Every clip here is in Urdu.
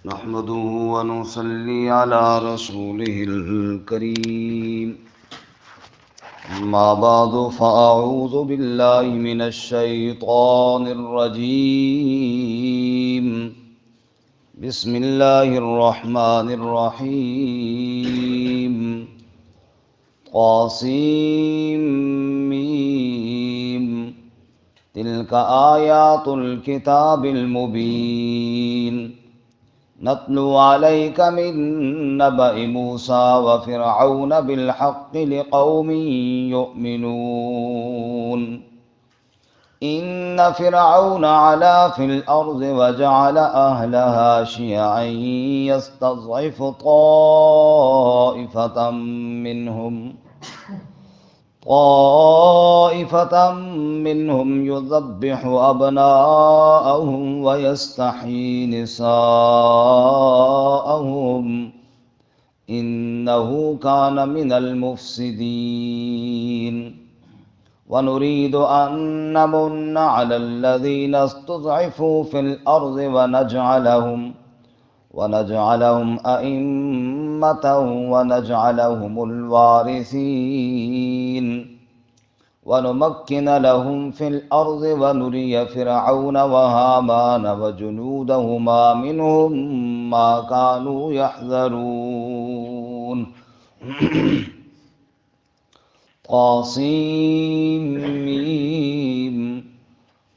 نحمده ونصلي على رسوله الكريم. أما بعد فأعوذ بالله من الشيطان الرجيم. بسم الله الرحمن الرحيم. قاسم تلك آيات الكتاب المبين نتلو عليك من نبأ موسى وفرعون بالحق لقوم يؤمنون. إن فرعون علا في الأرض وجعل أهلها شيعا يستضعف طائفة منهم يذبح أبناءهم ويستحيي نساءهم إنه كان من المفسدين. ونريد أن نمن على الذين استضعفوا في الأرض ونجعلهم أئمة ونجعلهم الوارثين ونمكن لهم في الأرض ونري فرعون وهامان وجنودهما منهم ما كانوا يحذرون. قاسم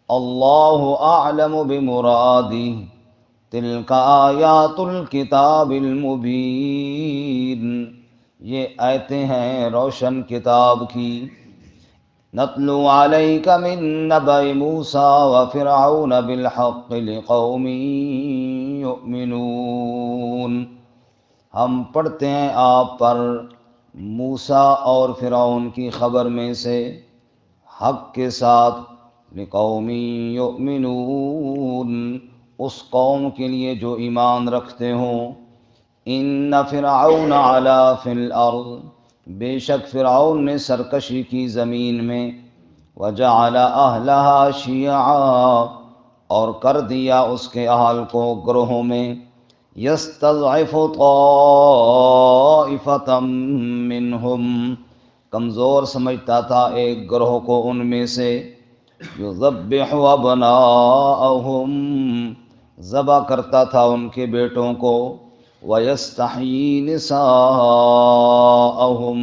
اللہ اعلم بمرادہ تلک آیات الکتاب المبین. یہ آیتیں ہیں روشن کتاب کی. نتلو علیک من نبأ موسیٰ وفرعون بالحق لقوم یؤمنون. ہم پڑھتے ہیں آپ پر موسیٰ اور فرعون کی خبر میں سے حق کے ساتھ. لقوم یؤمنون، اس قوم کے لیے جو ایمان رکھتے ہوں. ان فرعون علا فی الارض، بے شک فرعون نے سرکشی کی زمین میں. وجعل اہلہا شیعا، اور کر دیا اس کے اہل کو گروہوں میں. یستضعف طائفة منہم، کمزور سمجھتا تھا ایک گروہ کو ان میں سے. یذبح ابناءہم، ذبح کرتا تھا ان کے بیٹوں کو. ویستحیی نساءہم،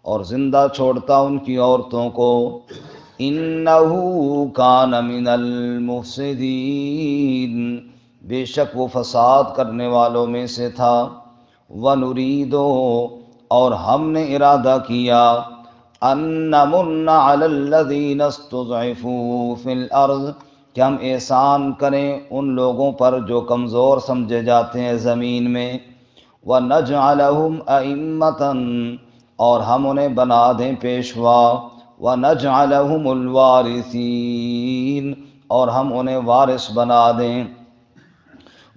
اور زندہ چھوڑتا ان کی عورتوں کو. انہ کان من المفسدین، بے شک وہ فساد کرنے والوں میں سے تھا. وَنُرِيدُ، اور ہم نے ارادہ کیا. أَن نَّمُنَّ عَلَى الَّذِينَ اسْتُضْعِفُوا فِي الْأَرْضِ، کہ ہم احسان کریں ان لوگوں پر جو کمزور سمجھے جاتے ہیں زمین میں. وَنَجْعَلَهُمْ أَئِمَّةً، اور ہم انہیں بنا دیں پیشوا. وَنَجْعَلَهُمُ الْوَارِثِينَ، اور ہم انہیں وارث بنا دیں.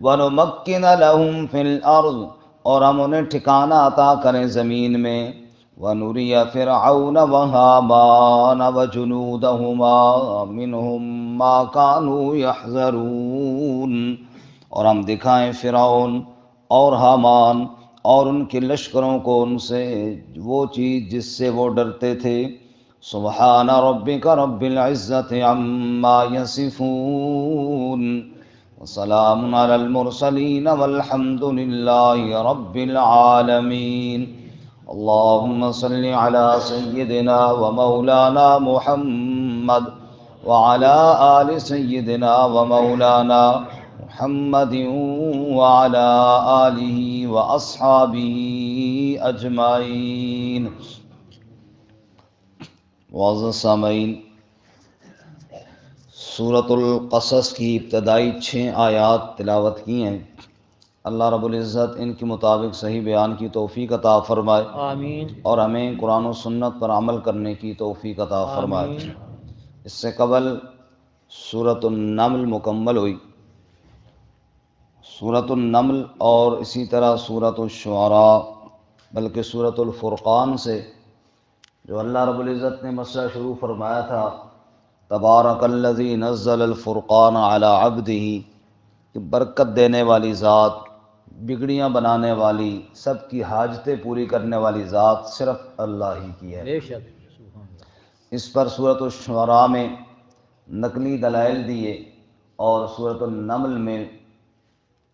وَنُمَكِّنَ لَهُمْ فِي الْأَرْضِ، اور ہم انہیں ٹھکانہ عطا کریں زمین میں. وَنُرِيَ فِرْعَوْنَ وَهَامَانَ وَجُنُودَهُمَا مِنْهُمْ مَا كَانُوا يَحْذَرُونَ، اور ہم دکھائیں فرعون اور حامان اور ان کے لشکروں کو ان سے وہ چیز جس سے وہ ڈرتے تھے. سبحان ربک رب العزت عما یصفون، وسلام علی المرسلین والحمد للہ رب العالمین. اللہم صل علی سیدنا ومولانا محمد وعلی آل سیدنا ومولانا محمد وعلی آلہ واصحابہ اجمعین. معزز سامعین، سورۃ القصص کی ابتدائی 6 آیات تلاوت کی ہیں. اللہ رب العزت ان کے مطابق صحیح بیان کی توفیق عطا فرمائے. آمین. اور ہمیں قرآن و سنت پر عمل کرنے کی توفیق عطا فرمائے. آمین. اس سے قبل سورۃ النمل مکمل ہوئی. سورۃ النمل اور اسی طرح سورۃ الشعراء، بلکہ سورۃ الفرقان سے جو اللہ رب العزت نے مسئلہ شروع فرمایا تھا، تبارک الذی نزل الفرقان علی عبدہ، کہ برکت دینے والی ذات، بگڑیاں بنانے والی، سب کی حاجتیں پوری کرنے والی ذات صرف اللہ ہی کی ہے۔ بے شک سبحان اللہ۔ اس پر سورۃ الشعراء میں نقلی دلائل دیے اور سورۃ النمل میں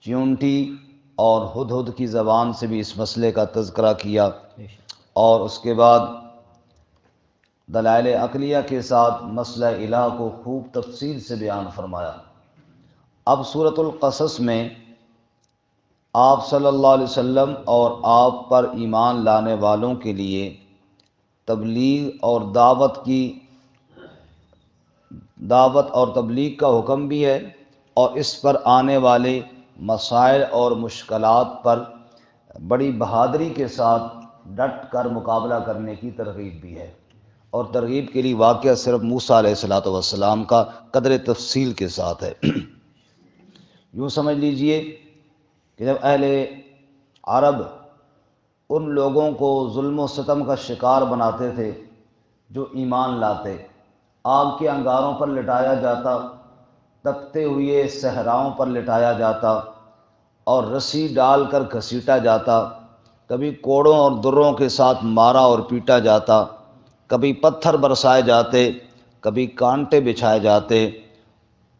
چیونٹی اور ہدہد کی زبان سے بھی اس مسئلے کا تذکرہ کیا، بے شک اور اس کے بعد دلائل عقلیہ کے ساتھ مسئلہ الہ کو خوب تفصیل سے بیان فرمایا۔ اب سورۃ القصص میں آپ صلی اللہ علیہ وسلم اور آپ پر ایمان لانے والوں کے لیے تبلیغ اور تبلیغ کا حکم بھی ہے، اور اس پر آنے والے مسائل اور مشکلات پر بڑی بہادری کے ساتھ ڈٹ کر مقابلہ کرنے کی ترغیب بھی ہے، اور ترغیب کے لیے واقعہ صرف موسیٰ علیہ السلام کا قدر تفصیل کے ساتھ ہے۔ یوں سمجھ لیجئے کہ جب اہل عرب ان لوگوں کو ظلم و ستم کا شکار بناتے تھے جو ایمان لاتے، آگ کے انگاروں پر لٹایا جاتا، تپتے ہوئے صحراؤں پر لٹایا جاتا اور رسی ڈال کر گھسیٹا جاتا، کبھی کوڑوں اور دروں کے ساتھ مارا اور پیٹا جاتا، کبھی پتھر برسائے جاتے، کبھی کانٹے بچھائے جاتے،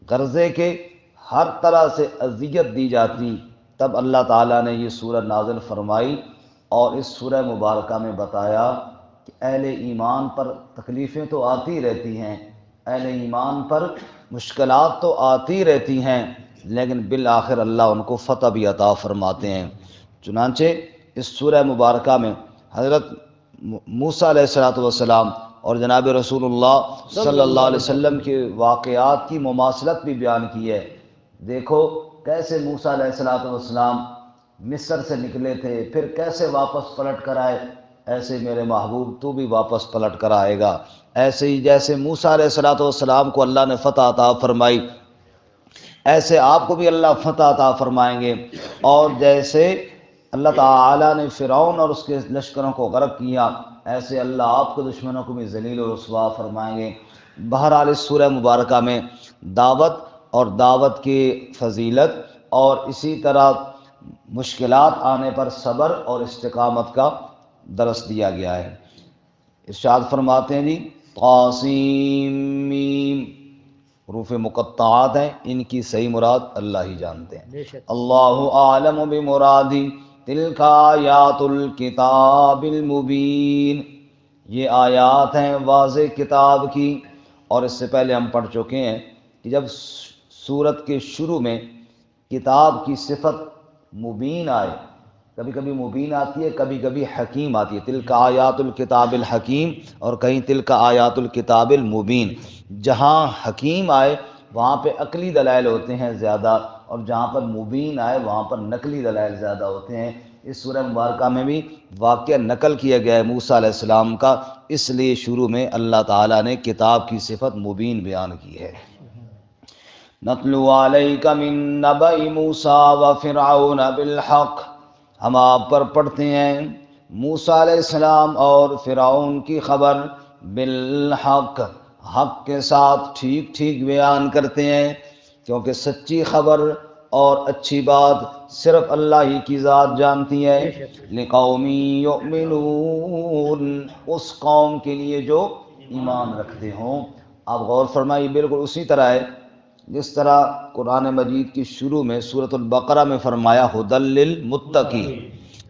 غرضے کے ہر طرح سے اذیت دی جاتی، تب اللہ تعالیٰ نے یہ سورہ نازل فرمائی اور اس سورہ مبارکہ میں بتایا کہ اہل ایمان پر تکلیفیں تو آتی رہتی ہیں، اہل ایمان پر مشکلات تو آتی رہتی ہیں، لیکن بالآخر اللہ ان کو فتح بھی عطا فرماتے ہیں۔ چنانچہ اس سورہ مبارکہ میں حضرت موسیٰ علیہ السلام اور جناب رسول اللہ صلی اللہ علیہ وسلم کے واقعات کی مماثلت بھی بیان کی ہے۔ دیکھو کیسے موسیٰ علیہ السلام مصر سے نکلے تھے، پھر کیسے واپس پلٹ کر آئے، ایسے میرے محبوب تو بھی واپس پلٹ کر آئے گا۔ ایسے ہی جیسے موسیٰ علیہ السلام کو اللہ نے فتح عطا فرمائی، ایسے آپ کو بھی اللہ فتح عطا فرمائیں گے، اور جیسے اللہ تعالیٰ نے فرعون اور اس کے لشکروں کو غرق کیا، ایسے اللہ آپ کو دشمنوں کو بھی ذلیل و رسوا فرمائیں گے۔ بہرحال اس سورہ مبارکہ میں دعوت اور دعوت کی فضیلت اور اسی طرح مشکلات آنے پر صبر اور استقامت کا درس دیا گیا ہے۔ ارشاد فرماتے ہیں جی طاسیم میم، حروف مقطعات ہیں، ان کی صحیح مراد اللہ ہی جانتے ہیں۔ بے شک اللہ عالم بمرادی تلک آیات الکتاب المبین، یہ آیات ہیں واضح کتاب کی، اور اس سے پہلے ہم پڑھ چکے ہیں کہ جب سورت کے شروع میں کتاب کی صفت مبین آئے، کبھی کبھی مبین آتی ہے، کبھی کبھی حکیم آتی ہے، تلک آیات الکتاب الحکیم، اور کہیں تلک آیات الکتاب المبین۔ جہاں حکیم آئے وہاں پہ عقلی دلائل ہوتے ہیں زیادہ، اور جہاں پر مبین آئے وہاں پر نقلی دلائل زیادہ ہوتے ہیں۔ اس سورہ مبارکہ میں بھی واقعہ نقل کیا گیا ہے موسیٰ علیہ السلام کا، اس لیے شروع میں اللہ تعالیٰ نے کتاب کی صفت مبین بیان کی ہے۔ نتلو علیک من نبأ موسیٰ وفرعون بالحق، ہم آپ پر پڑھتے ہیں موسیٰ علیہ السلام اور فرعون کی خبر، بالحق، حق کے ساتھ ٹھیک ٹھیک بیان کرتے ہیں، کیونکہ سچی خبر اور اچھی بات صرف اللہ ہی کی ذات جانتی ہے۔ لقوم یؤمنون، اس قوم کے لیے جو ایمان رکھتے ہوں۔ آپ غور فرمائیے، بالکل اسی طرح ہے جس طرح قرآن مجید کی شروع میں سورۃ البقرہ میں فرمایا ھدی للمتقین،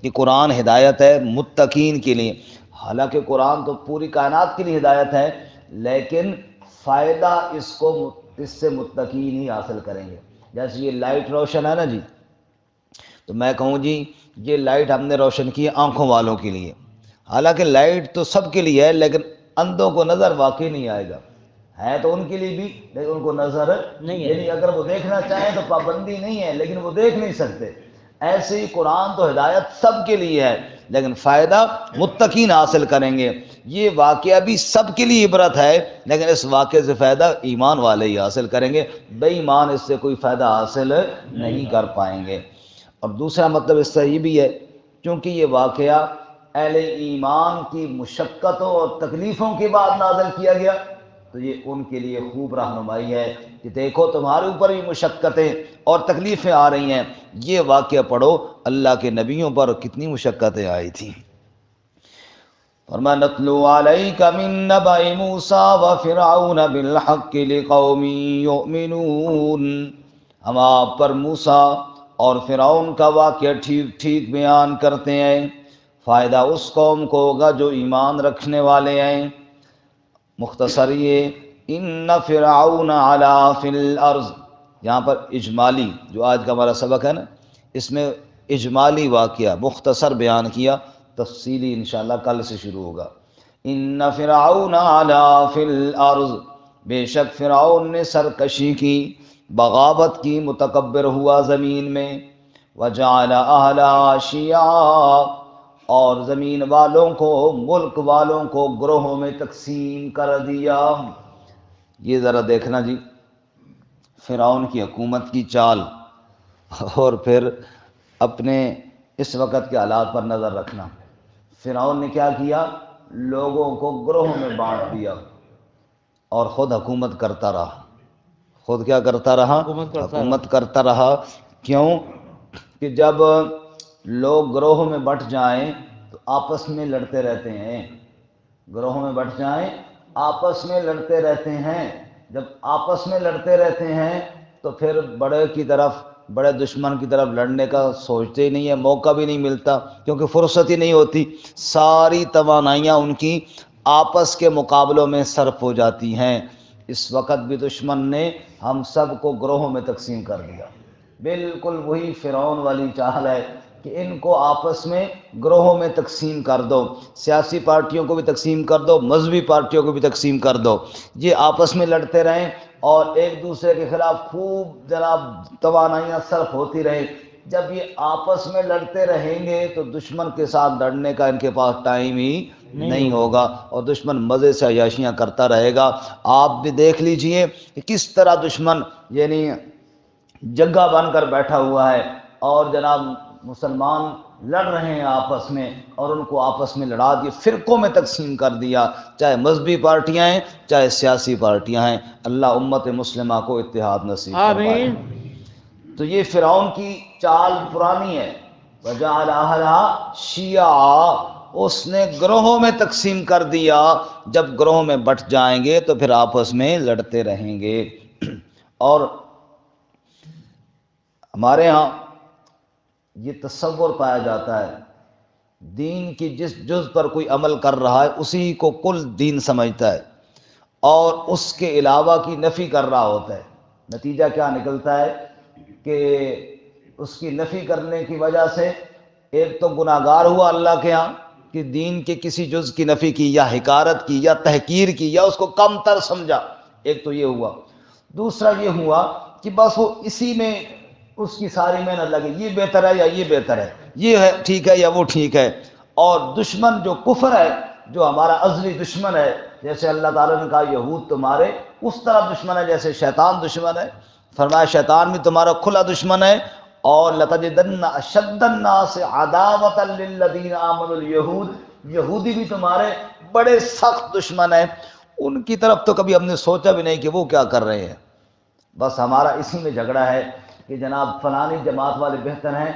کہ قرآن ہدایت ہے متقین کے لیے۔ حالانکہ قرآن تو پوری کائنات کے لیے ہدایت ہے، لیکن فائدہ اس سے متقین ہی حاصل کریں گے۔ جیسے یہ لائٹ روشن ہے نا جی، تو میں کہوں جی یہ لائٹ ہم نے روشن کی ہے آنکھوں والوں کے لیے، حالانکہ لائٹ تو سب کے لیے ہے، لیکن اندھوں کو نظر واقعی نہیں آئے گا، ہے تو ان کے لیے بھی لیکن ان کو نظر نہیں ہے، یعنی اگر وہ دیکھنا چاہیں تو پابندی نہیں ہے، لیکن وہ دیکھ نہیں سکتے۔ ایسے ہی قرآن تو ہدایت سب کے لیے ہے، لیکن فائدہ متقین حاصل کریں گے۔ یہ واقعہ بھی سب کے لیے عبرت ہے، لیکن اس واقعے سے فائدہ ایمان والے ہی حاصل کریں گے، بے ایمان اس سے کوئی فائدہ حاصل نہیں کر پائیں گے۔ اور دوسرا مطلب اس سے یہ بھی ہے، کیونکہ یہ واقعہ اہل ایمان کی مشقتوں اور تکلیفوں کے بعد نازل کیا گیا، تو یہ ان کے لیے خوب رہنمائی ہے کہ دیکھو تمہارے اوپر بھی مشقتیں اور تکلیفیں آ رہی ہیں، یہ واقعہ پڑھو اللہ کے نبیوں پر کتنی مشقتیں آئی تھیں۔ فرمایا نتلو علیک من نبأ موسیٰ وفرعون بالحق لقوم یؤمنون، ہم آپ پر موسیٰ اور فرعون کا واقعہ ٹھیک ٹھیک بیان کرتے ہیں، فائدہ اس قوم کو ہوگا جو ایمان رکھنے والے ہیں۔ مختصر یہ ان فرعون علا فی الارض، یہاں پر اجمالی جو آج کا ہمارا سبق ہے نا، اس میں اجمالی واقعہ مختصر بیان کیا، تفصیلی انشاءاللہ کل سے شروع ہوگا۔ ان فرعون علا فی الارض، بے شک فرعون نے سرکشی کی، بغاوت کی، متکبر ہوا زمین میں، وجعل اہلہا شیعا، اور زمین والوں کو، ملک والوں کو گروہوں میں تقسیم کر دیا۔ یہ ذرا دیکھنا جی، فرعون کی حکومت کی چال، اور پھر اپنے اس وقت کے حالات پر نظر رکھنا۔ فرعون نے کیا کیا؟ لوگوں کو گروہوں میں بانٹ دیا اور خود حکومت کرتا رہا۔ خود کیا کرتا رہا؟ حکومت کرتا رہا۔ کیوں کہ جب لوگ گروہوں میں بٹ جائیں تو آپس میں لڑتے رہتے ہیں، گروہوں میں بٹ جائیں آپس میں لڑتے رہتے ہیں، جب آپس میں لڑتے رہتے ہیں تو پھر بڑے کی طرف، بڑے دشمن کی طرف لڑنے کا سوچتے ہی نہیں ہے، موقع بھی نہیں ملتا کیونکہ فرصت ہی نہیں ہوتی، ساری توانائیاں ان کی آپس کے مقابلوں میں صرف ہو جاتی ہیں۔ اس وقت بھی دشمن نے ہم سب کو گروہوں میں تقسیم کر دیا، بالکل وہی فرعون والی چال ہے کہ ان کو آپس میں گروہوں میں تقسیم کر دو، سیاسی پارٹیوں کو بھی تقسیم کر دو، مذہبی پارٹیوں کو بھی تقسیم کر دو، یہ آپس میں لڑتے رہیں اور ایک دوسرے کے خلاف خوب جناب توانائیاں صرف ہوتی رہیں۔ جب یہ آپس میں لڑتے رہیں گے تو دشمن کے ساتھ لڑنے کا ان کے پاس ٹائم ہی نہیں ہوگا اور دشمن مزے سے عیاشیاں کرتا رہے گا۔ آپ بھی دیکھ لیجئے کہ کس طرح دشمن یعنی جگہ بن کر بیٹھا ہوا ہے اور جناب مسلمان لڑ رہے ہیں آپس میں، اور ان کو آپس میں لڑا دیا، فرقوں میں تقسیم کر دیا، چاہے مذہبی پارٹیاں ہیں چاہے سیاسی پارٹیاں ہیں۔ اللہ امت مسلمہ کو اتحاد نصیب فرمائے۔ تو یہ فرعون کی چال پرانی ہے، وجعل اہلہا شیعا، اس نے گروہوں میں تقسیم کر دیا، جب گروہوں میں بٹ جائیں گے تو پھر آپس میں لڑتے رہیں گے۔ اور ہمارے ہاں یہ تصور پایا جاتا ہے، دین کی جس جز پر کوئی عمل کر رہا ہے اسی کو کل دین سمجھتا ہے اور اس کے علاوہ کی نفی کر رہا ہوتا ہے۔ نتیجہ کیا نکلتا ہے کہ اس کی نفی کرنے کی وجہ سے ایک تو گناہگار ہوا اللہ کے ہاں کہ دین کے کسی جز کی نفی کی یا حقارت کی یا تحقیر کی یا اس کو کم تر سمجھا، ایک تو یہ ہوا۔ دوسرا یہ ہوا کہ بس وہ اسی میں اس کی ساری محنت لگے، یہ بہتر ہے یا یہ بہتر ہے، یہ ہے ٹھیک ہے یا وہ ٹھیک ہے۔ اور دشمن جو کفر ہے، جو ہمارا ازلی دشمن ہے، جیسے اللہ تعالیٰ نے کہا یہود تمہارے اس طرح دشمن ہے جیسے شیطان دشمن ہے، فرمایا شیطان بھی تمہارا کھلا دشمن ہے۔ اور لَتَجِدَنَّ أَشَدَّ النَّاسِ عَدَاوَةً لِلَّذِينَ آمَنُوا الْيَهُودِ، یہودی بھی تمہارے بڑے سخت دشمن ہیں۔ ان کی طرف تو کبھی ہم نے سوچا بھی نہیں کہ وہ کیا کر رہے ہیں، بس ہمارا اسی میں جھگڑا ہے کہ جناب فلانی جماعت والے بہتر ہیں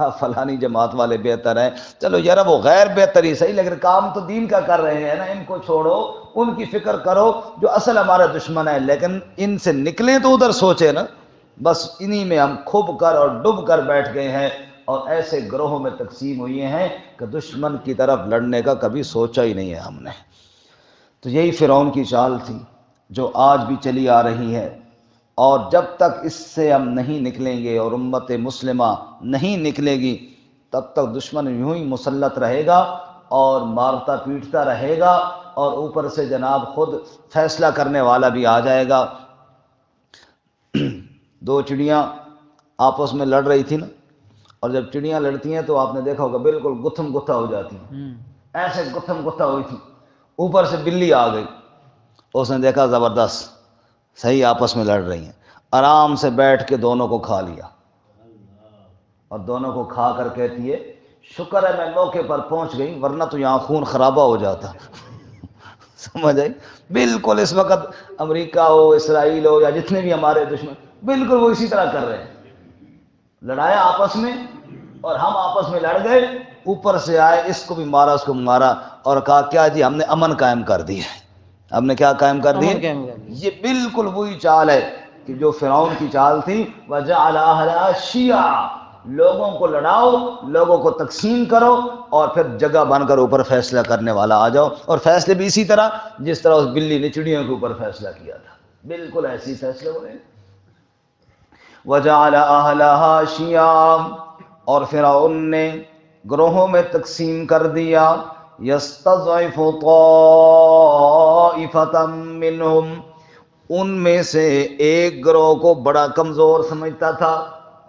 یا فلانی جماعت والے بہتر ہیں۔ چلو یار وہ غیر بہتر ہی صحیح، لیکن کام تو دین کا کر رہے ہیں نا، ان کو چھوڑو، ان کی فکر کرو جو اصل ہمارا دشمن ہے، لیکن ان سے نکلیں تو ادھر سوچے نا۔ بس انہی میں ہم کھب کر اور ڈب کر بیٹھ گئے ہیں اور ایسے گروہوں میں تقسیم ہوئے ہیں کہ دشمن کی طرف لڑنے کا کبھی سوچا ہی نہیں ہے ہم نے۔ تو یہی فرعون کی چال تھی جو آج بھی چلی آ رہی ہے، اور جب تک اس سے ہم نہیں نکلیں گے اور امت مسلمہ نہیں نکلے گی تب تک دشمن یوں ہی مسلط رہے گا اور مارتا پیٹتا رہے گا، اور اوپر سے جناب خود فیصلہ کرنے والا بھی آ جائے گا۔ دو چڑیاں آپس میں لڑ رہی تھی نا، اور جب چڑیاں لڑتی ہیں تو آپ نے دیکھا ہوگا بالکل گتھم گتھا ہو جاتی ہیں، ایسے گتھم گتھا ہوئی تھی۔ اوپر سے بلی آ گئی، اس نے دیکھا زبردست صحیح آپس میں لڑ رہی ہیں، آرام سے بیٹھ کے دونوں کو کھا لیا، اور دونوں کو کھا کر کہتی ہے شکر ہے میں موقع پر پہنچ گئی ورنہ تو یہاں خون خرابہ ہو جاتا۔ سمجھ آئی؟ بالکل اس وقت امریکہ ہو، اسرائیل ہو، یا جتنے بھی ہمارے دشمن، بالکل وہ اسی طرح کر رہے ہیں، لڑایا آپس میں، اور ہم آپس میں لڑ گئے، اوپر سے آئے، اس کو بھی مارا، اس کو بھی مارا، اور کہا کیا جی ہم نے امن قائم کر دی ہے، ہم نے کیا قائم کر دی ہے؟ یہ بالکل وہی چال ہے کہ جو فرعون کی چال تھی، وَجَعَلَ أَهْلَهَا شِيَعًا، لوگوں کو لڑاؤ، لوگوں کو تقسیم کرو، اور پھر جگہ بن کر اوپر فیصلہ کرنے والا آ جاؤ، اور فیصلے بھی اسی طرح جس طرح اس بلی نے چڑیوں کے اوپر فیصلہ کیا تھا، بالکل ایسی فیصلے ہوئے۔ وَجَعَلَ أَهْلَهَا شِيَعًا، اور فرعون نے گروہوں میں تقسیم کر دیا، يَسْتَضْعِفُ طَائِفَةً مِّنْهُمْ، ان میں سے ایک گروہ کو بڑا کمزور سمجھتا تھا،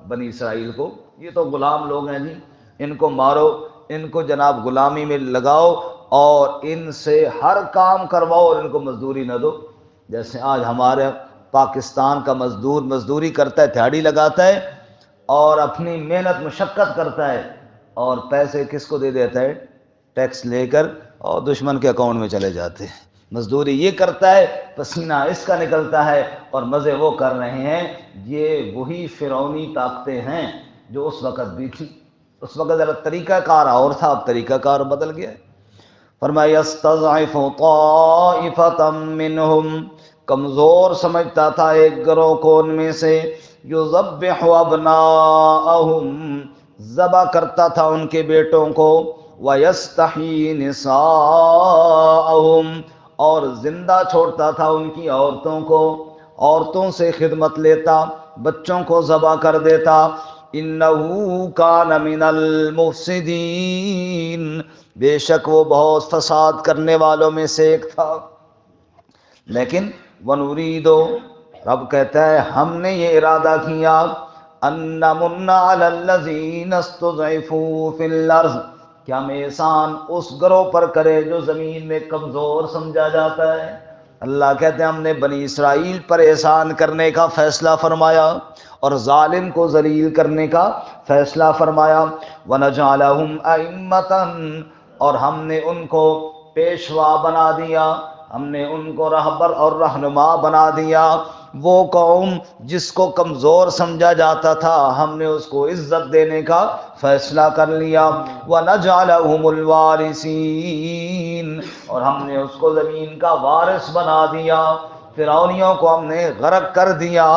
بنی اسرائیل کو، یہ تو غلام لوگ ہیں جی، ان کو مارو، ان کو جناب غلامی میں لگاؤ، اور ان سے ہر کام کرواؤ، اور ان کو مزدوری نہ دو۔ جیسے آج ہمارے پاکستان کا مزدور مزدوری کرتا ہے، دھاڑی لگاتا ہے، اور اپنی محنت مشقت کرتا ہے، اور پیسے کس کو دے دیتا ہے؟ ٹیکس لے کر، اور دشمن کے اکاؤنٹ میں چلے جاتے ہیں۔ مزدوری یہ کرتا ہے، پسینہ اس کا نکلتا ہے، اور مزے وہ کر رہے ہیں۔ یہ وہی فرعونی طاقتیں ہیں جو اس وقت بھی تھی۔ اس وقت ذرا طریقہ کار اور تھا، اب طریقہ کار بدل گیا ہے۔ فرمایا یستضعف طائفة منہم، کمزور سمجھتا تھا ایک گروہ کو ان میں سے، یذبح ابناءہم، ذبح کرتا تھا ان کے بیٹوں کو، ویستحیی نساءہم، اور زندہ چھوڑتا تھا ان کی عورتوں کو، عورتوں سے خدمت لیتا، بچوں کو ذبح کر دیتا۔ انہو کان من المفسدین، بے شک وہ بہت فساد کرنے والوں میں سے ایک تھا۔ لیکن وَنُرِيدُ، رب کہتا ہے ہم نے یہ ارادہ کیا، أَن نَّمُنَّ عَلَى الَّذِينَ اسْتُضْعِفُوا فِي الْأَرْضِ، کہ ہم احسان اس گروہ پر کرے جو زمین میں کمزور سمجھا جاتا ہے۔ اللہ کہتے ہیں ہم نے بنی اسرائیل پر احسان کرنے کا فیصلہ فرمایا، اور ظالم کو ذلیل کرنے کا فیصلہ فرمایا۔ وَنَجْعَلَهُمْ أَئِمَّةً، اور ہم نے ان کو پیشوا بنا دیا، ہم نے ان کو رہبر اور رہنما بنا دیا۔ وہ قوم جس کو کمزور سمجھا جاتا تھا، ہم نے اس کو عزت دینے کا فیصلہ کر لیا۔ وَنَجْعَلَهُمُ الْوَارِثِينَ، اور ہم نے اس کو زمین کا وارث بنا دیا۔ فرعونیوں کو ہم نے غرق کر دیا،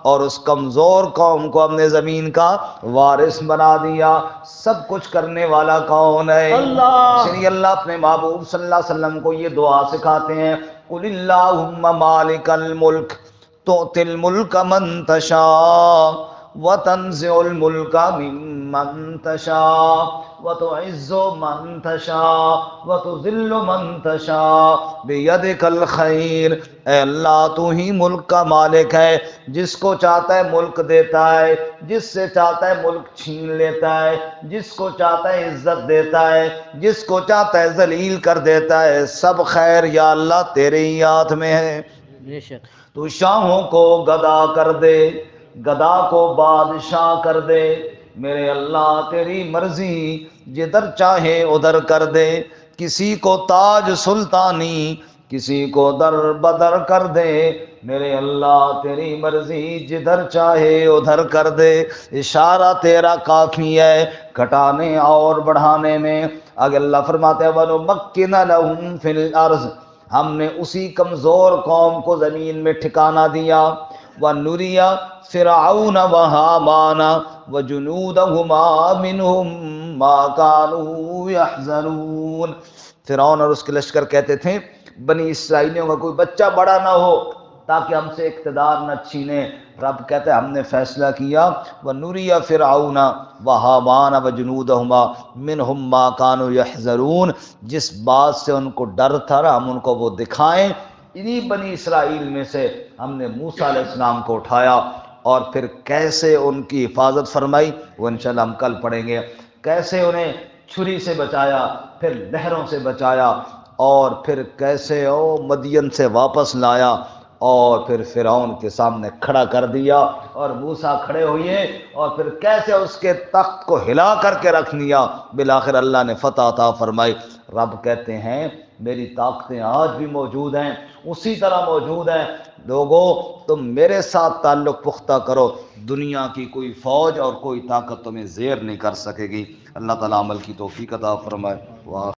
اور اس کمزور قوم کو ہم نے زمین کا وارث بنا دیا۔ سب کچھ کرنے والا کون ہے؟ اللہ۔ اس لیے اللہ اپنے محبوب صلی اللہ علیہ وسلم کو یہ دعا سکھاتے ہیں، قُلِ اللَّهُمَّ مَالِكَ الْمُلْكِ تُؤْتِي الْمُلْكَ مَن تَشَاءُ وَتَنزِعُ الْمُلْكَ مِمَّن تَشَاءُ وَتُعِزُّ مَن تَشَاءُ وَتُذِلُّ مَن تَشَاءُ بِيَدِكَ الْخَيْرُ، اے اللہ تو ہی ملک کا مالک ہے، جس کو چاہتا ہے ملک دیتا ہے، جس سے چاہتا ہے ملک چھین لیتا ہے، جس کو چاہتا ہے عزت دیتا ہے، جس کو چاہتا ہے ذلیل کر دیتا ہے۔ سب خیر یا اللہ تیرے ہی ہاتھ میں ہے۔ بے شک۔ تو شاہوں کو گدا کر دے، گدا کو بادشاہ کر دے، میرے اللہ تیری مرضی، جدھر چاہے ادھر کر دے۔ کسی کو تاج سلطانی، کسی کو در بدر کر دے، میرے اللہ تیری مرضی، جدھر چاہے ادھر کر دے۔ اشارہ تیرا کافی ہے گھٹانے اور بڑھانے میں۔ اگر اللہ فرماتے ہیں وَنُمَكِّنَ لَهُمْ فِي الْأَرْضِ، ہم نے اسی کمزور قوم کو زمین میں ٹھکانہ دیا۔ وَنُرِيَ فِرْعَوْنَ وَهَامَانَ وَجُنُودَهُمَا مِنْهُمْ مَا كَانُوا يَحْذَرُونَ، فرعون اور اس کے لشکر کہتے تھے بنی اسرائیلیوں کا کوئی بچہ بڑا نہ ہو تاکہ ہم سے اقتدار نہ چھینے۔ رب کہتے ہیں ہم نے فیصلہ کیا، وَنُرِيَ فِرْعَوْنَ وَهَامَانَ وَجُنُودَهُمَا مِنْهُمْ مَا كَانُوا يَحْذَرُونَ، جس بات سے ان کو ڈر تھا ہم ان کو وہ دکھائیں۔ انہی بنی اسرائیل میں سے ہم نے موسیٰ علیہ السلام کو اٹھایا، اور پھر کیسے ان کی حفاظت فرمائی وہ انشاءاللہ ہم کل پڑھیں گے۔ کیسے انہیں چھری سے بچایا، پھر لہروں سے بچایا، اور پھر کیسے مدین سے واپس لایا، اور پھر فرعون کے سامنے کھڑا کر دیا، اور موسیٰ کھڑے ہوئے اور پھر کیسے اس کے تخت کو ہلا کر کے رکھ دیا، بالآخر اللہ نے فتح عطا فرمائی۔ رب کہتے ہیں میری طاقتیں آج بھی موجود ہیں، اسی طرح موجود ہیں، لوگو تم میرے ساتھ تعلق پختہ کرو، دنیا کی کوئی فوج اور کوئی طاقت تمہیں زیر نہیں کر سکے گی۔ اللہ تعالیٰ عمل کی توفیق عطا فرمائے۔